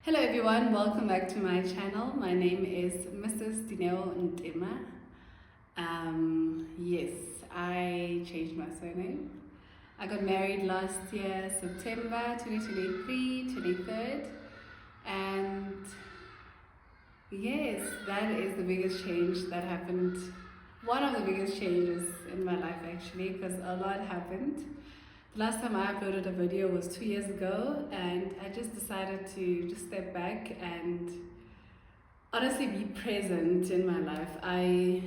Hello everyone, welcome back to my channel. My name is Mrs. Dineo Ntima. Yes, I changed my surname. I got married last year, September 2023, 23rd. And yes, that is the biggest change that happened. One of the biggest changes in my life actually, because a lot happened. The last time I uploaded a video was 2 years ago, and I just decided to just step back and honestly be present in my life. I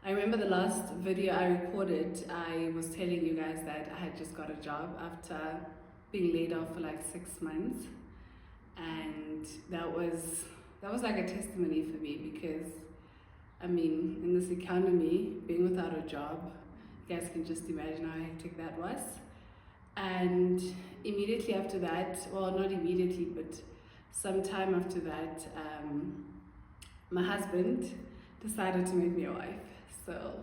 remember the last video I recorded, I was telling you guys that I had just got a job after being laid off for like 6 months, and that was like a testimony for me, because I mean, in this economy, being without a job, you guys can just imagine how hectic that was. And immediately after that, well, not immediately, but some time after that, my husband decided to make me a wife. So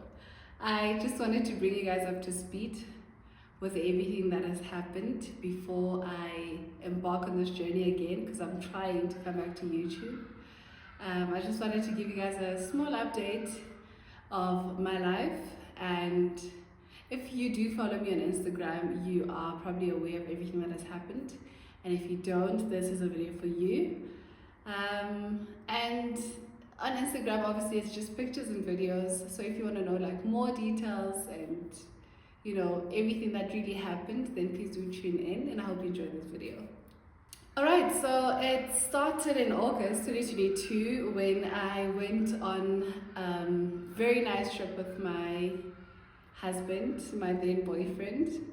I just wanted to bring you guys up to speed with everything that has happened before I embark on this journey again, because I'm trying to come back to YouTube. I just wanted to give you guys a small update of my life, and if you do follow me on Instagram, you are probably aware of everything that has happened, and if you don't, this is a video for you. And on Instagram, obviously, it's just pictures and videos, so if you want to know like more details and everything that really happened, then please do tune in, and I hope you enjoy this video. Alright, so it started in August 2022 when I went on a very nice trip with my husband, my then boyfriend.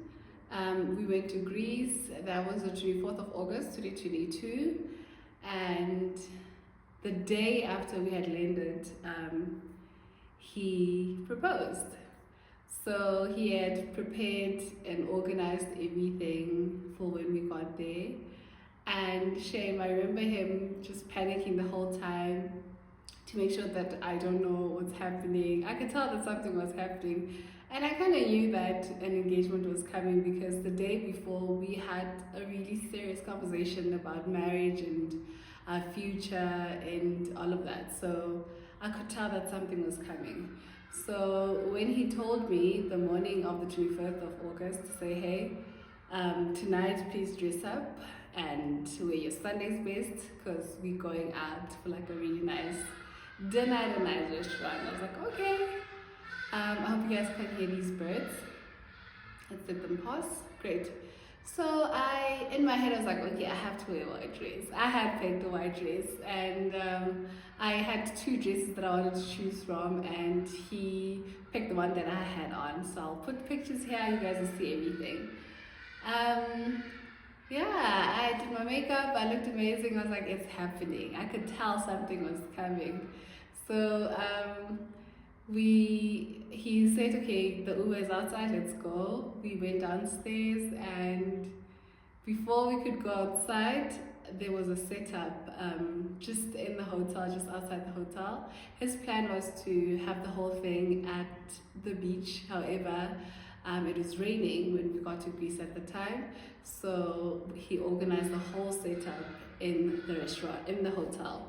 We went to Greece. That was the 24th of August 2022, and the day after we had landed, he proposed. So he had prepared and organized everything for when we got there. And shame, I remember him just panicking the whole time to make sure that I don't know what's happening. I could tell that something was happening, and I kind of knew that an engagement was coming, because the day before we had a really serious conversation about marriage and our future and all of that. So I could tell that something was coming. So when he told me the morning of the 21st of August to say, hey, tonight please dress up and wear your Sunday's best, because we're going out for like a really nice dinner at a nice restaurant. I was like, okay. I hope you guys can hear these birds. Let's let them pass. Great. So in my head, I was like, okay, I have to wear a white dress. I had picked a white dress, and I had 2 dresses that I wanted to choose from, and he picked the one that I had on. So I'll put pictures here, you guys will see everything. Yeah, I did my makeup, I looked amazing. I was like, it's happening. I could tell something was coming. So he said, okay, the Uber is outside, let's go. We went downstairs, and before we could go outside, there was a setup just in the hotel, just outside the hotel. His plan was to have the whole thing at the beach. However, it was raining when we got to Greece at the time, so he organized the whole setup in the restaurant, in the hotel.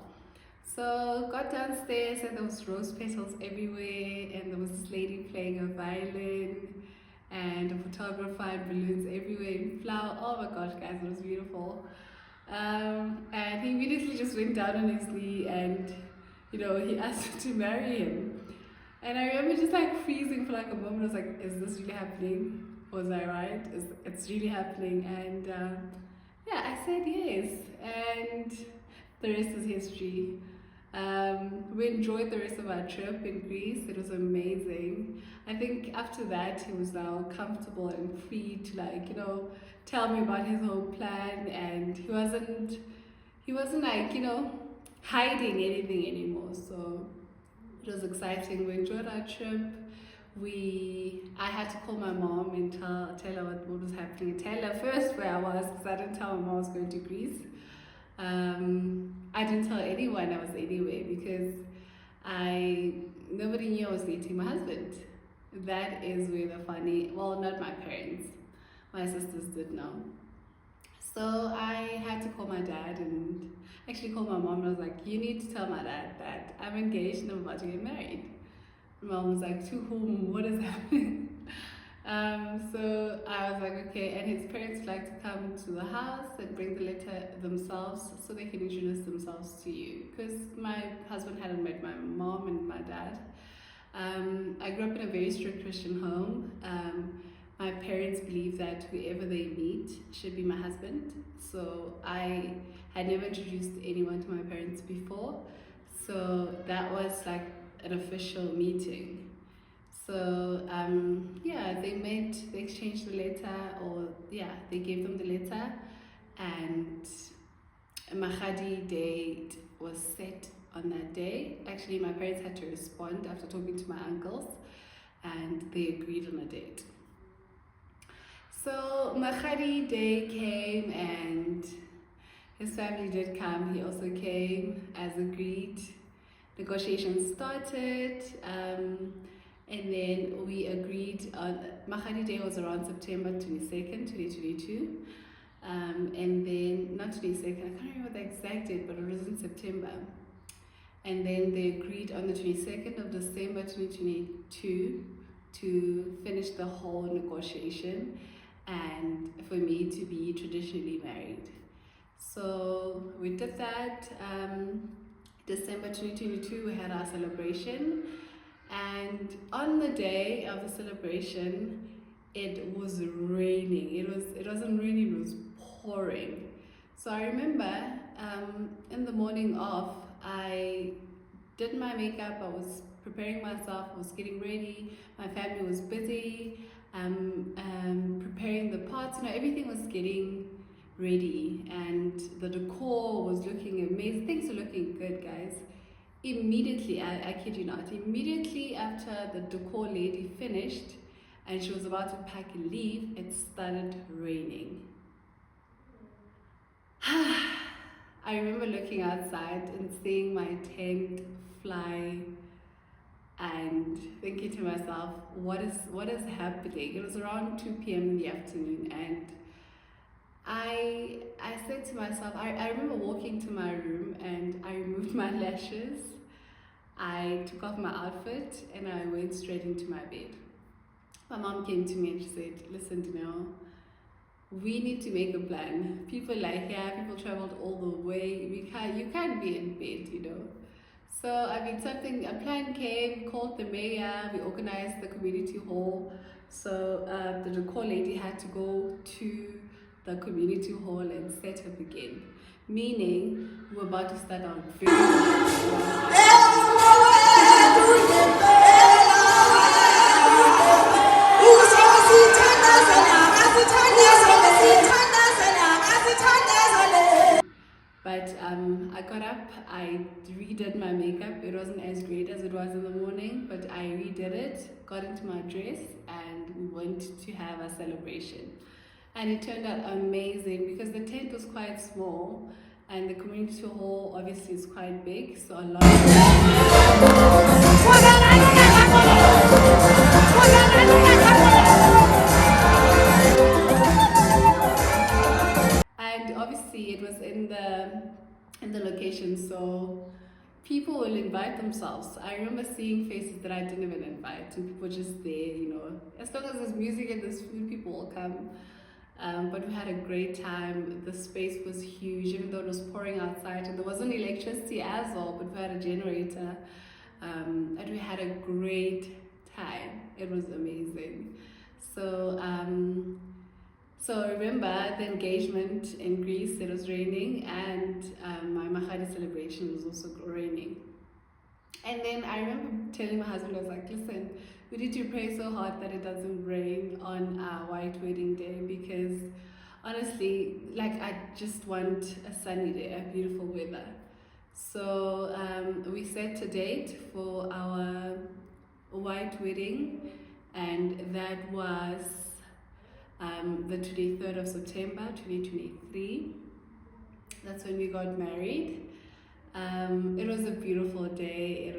So got downstairs, and there was rose petals everywhere, and there was this lady playing a violin, and a photographer, and balloons everywhere, and flower. Oh my gosh, guys, it was beautiful. And he immediately just went down on his knee, and he asked me to marry him. And I remember just like freezing for like a moment. I was like, is this really happening? Was I right? It's really happening? And yeah, I said yes. And the rest is history. We enjoyed the rest of our trip in Greece. It was amazing. I think after that, he was now comfortable and free to like, tell me about his whole plan. And he wasn't like, hiding anything anymore. So it was exciting. We enjoyed our trip. I had to call my mom and tell her what was happening. Tell her first where I was, because I didn't tell my mom I was going to Greece. I didn't tell anyone I was anywhere, because nobody knew I was dating my husband. That is where the funny, well, not my parents, my sisters did know. So I had to call my dad and actually call my mom, and I was like, you need to tell my dad that I'm engaged and I'm about to get married. My mom was like, to whom? What is happening? So I was like, okay, and his parents like to come to the house and bring the letter themselves so they can introduce themselves to you, because my husband hadn't met my mom and my dad. I grew up in a very strict Christian home. My parents believe that whoever they meet should be my husband. So I had never introduced anyone to my parents before. So that was like an official meeting. So yeah, they met, they exchanged the letter, or yeah, they gave them the letter, and a Magadi date was set on that day. Actually, my parents had to respond after talking to my uncles, and they agreed on a date. So Magadi day came, and his family did come. He also came as agreed. Negotiations started, and then we agreed on Magadi Day was around September 22nd, 2022. And then, not 22nd, I can't remember the exact date, but it was in September. And then they agreed on the 22nd of December 2022 to finish the whole negotiation and for me to be traditionally married. So we did that. December 2022, we had our celebration, and on the day of the celebration, it was raining. It wasn't raining, it was pouring. So I remember in the morning of, I did my makeup, I was preparing myself, I was getting ready, my family was busy, preparing the pots, everything was getting ready, and the decor was looking amazing. Things were looking good, guys. Immediately, I kid you not, immediately after the decor lady finished and she was about to pack and leave, it started raining. I remember looking outside and seeing my tent fly and thinking to myself, what is happening? It was around 2 p.m. in the afternoon, and I said to myself, I remember walking to my room and I removed my lashes, I took off my outfit, and I went straight into my bed. My mom came to me and she said, listen, Danelle, we need to make a plan. People like here, people traveled all the way, you can't be in bed, So a plan came, called the mayor, we organized the community hall. So the decor lady had to go to the community hall and set up again. Meaning, we're about to start our But I got up, I redid my makeup. It wasn't as great as it was in the morning, but I redid it, got into my dress, and we went to have a celebration. And it turned out amazing because the tent was quite small and the community hall obviously is quite big, so a lot of and obviously it was in the location, so people will invite themselves. I remember seeing faces that I didn't even invite, and people just there, as long as there's music and there's food, people will come. But we had a great time. The space was huge, even though it was pouring outside, and there wasn't electricity as well, but we had a generator, and we had a great time. It was amazing. So so remember the engagement in Greece, it was raining, and my Magadi celebration was also raining. And then I remember telling my husband, I was like, listen, we need to pray so hard that it doesn't rain on our white wedding day, because honestly, I just want a sunny day, a beautiful weather. So we set a date for our white wedding, and that was the 23rd of September 2023. That's when we got married. It was a beautiful day.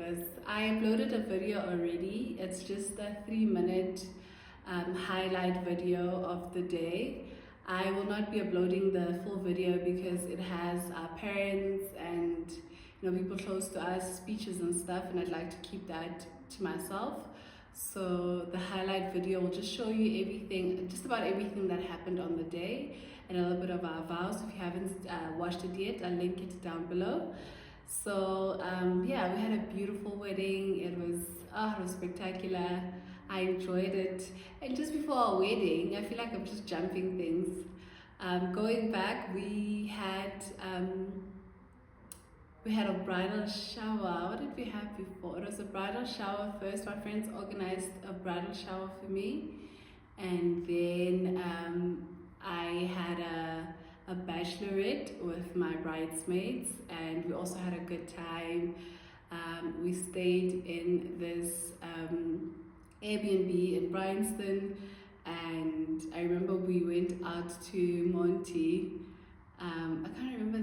I uploaded a video already. It's just a 3-minute highlight video of the day. I will not be uploading the full video because it has our parents and people close to us, speeches and stuff, and I'd like to keep that to myself. So the highlight video will just show you everything, just about everything that happened on the day, and a little bit of our vows. If you haven't watched it yet, I'll link it down below. So yeah, we had a beautiful wedding. It was spectacular. I enjoyed it. And just before our wedding, I feel like I'm just jumping things. Going back, we had a bridal shower. What did we have before? It was a bridal shower first. My friends organized a bridal shower for me, and then I had a bachelorette with my bridesmaids, and we also had a good time. We stayed in this Airbnb in Bryanston, and I remember we went out to Monty. I can't remember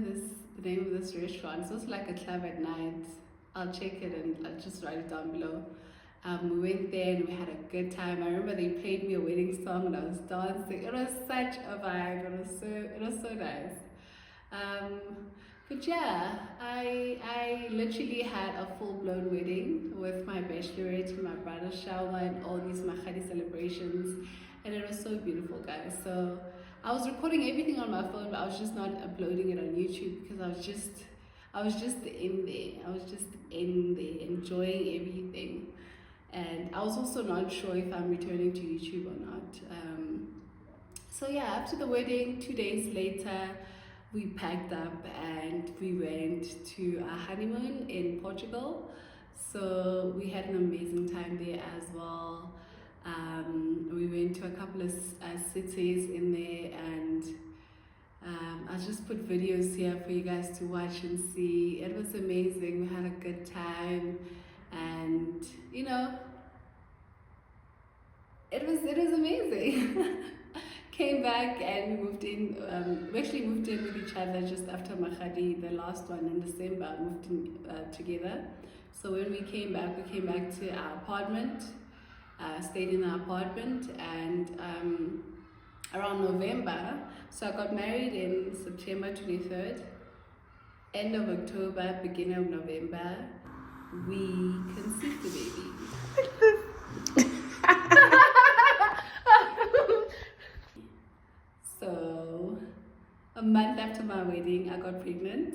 the name of this restaurant. So it's like a club at night. I'll check it and I'll just write it down below. We went there and we had a good time. I remember they played me a wedding song and I was dancing. It was such a vibe. It was so nice. But yeah, I literally had a full-blown wedding with my bachelorette and my bridal shower and all these Magadi celebrations, and it was so beautiful, guys. So I was recording everything on my phone, but I was just not uploading it on YouTube because I was just in there. I was just in there enjoying everything, and I was also not sure if I'm returning to YouTube or not. So yeah, after the wedding, 2 days later, we packed up and we went to our honeymoon in Portugal. So we had an amazing time there as well. We went to a couple of cities in there, and I'll just put videos here for you guys to watch and see. It was amazing. We had a good time, and it was amazing. Came back and we moved in. We actually moved in with each other just after Magadi, the last one in December. Moved in together. So when we came back to our apartment. Stayed in our apartment, and around November. So I got married in September 23rd. End of October, beginning of November, we conceived the baby. So a month after my wedding, I got pregnant,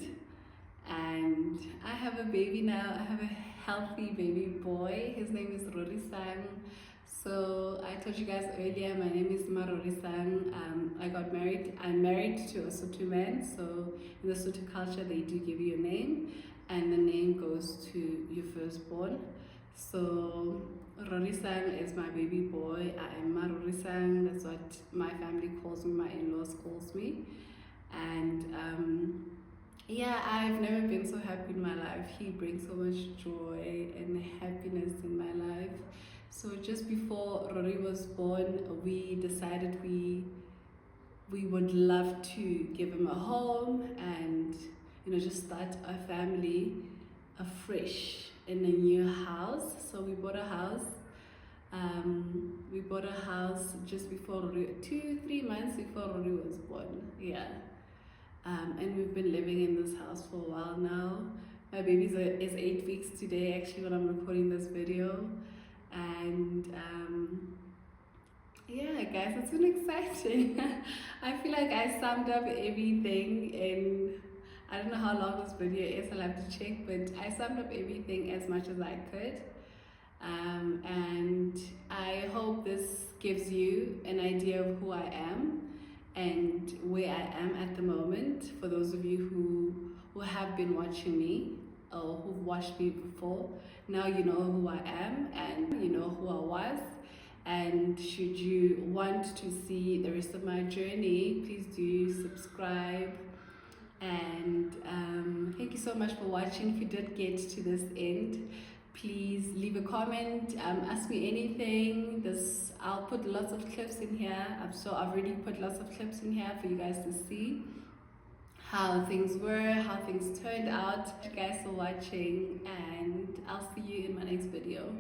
and I have a baby now. I have a healthy baby boy. His name is Rorisang. So I told you guys earlier, my name is Rorisang. I'm married to a Sotho man. So in the Sotho culture, they do give you a name, and the name goes to your firstborn. So Rorisang is my baby boy. I'm Rorisang. That's what my family calls me, my in-laws calls me. And yeah, I've never been so happy in my life. He brings so much joy and happiness in my life. So just before Rory was born, we decided we would love to give him a home and just start a family afresh in a new house. So we bought a house. We bought a house just before Rory, 2-3 months before Rory was born. Yeah. And we've been living in this house for a while now. My baby is 8 weeks today, actually, when I'm recording this video. And yeah, guys, it's been exciting. I feel like I summed up everything in, I don't know how long this video is, I'll have to check, but I summed up everything as much as I could. And I hope this gives you an idea of who I am and where I am at the moment. For those of you who have been watching me or who've watched me before, now you know who I am and you know who I was. And should you want to see the rest of my journey, please do subscribe. And thank you so much for watching. If you did get to this end, please leave a comment, ask me anything. I'll put lots of clips in here. I've already put lots of clips in here for you guys to see how things were, how things turned out. Thank you guys for watching, and I'll see you in my next video.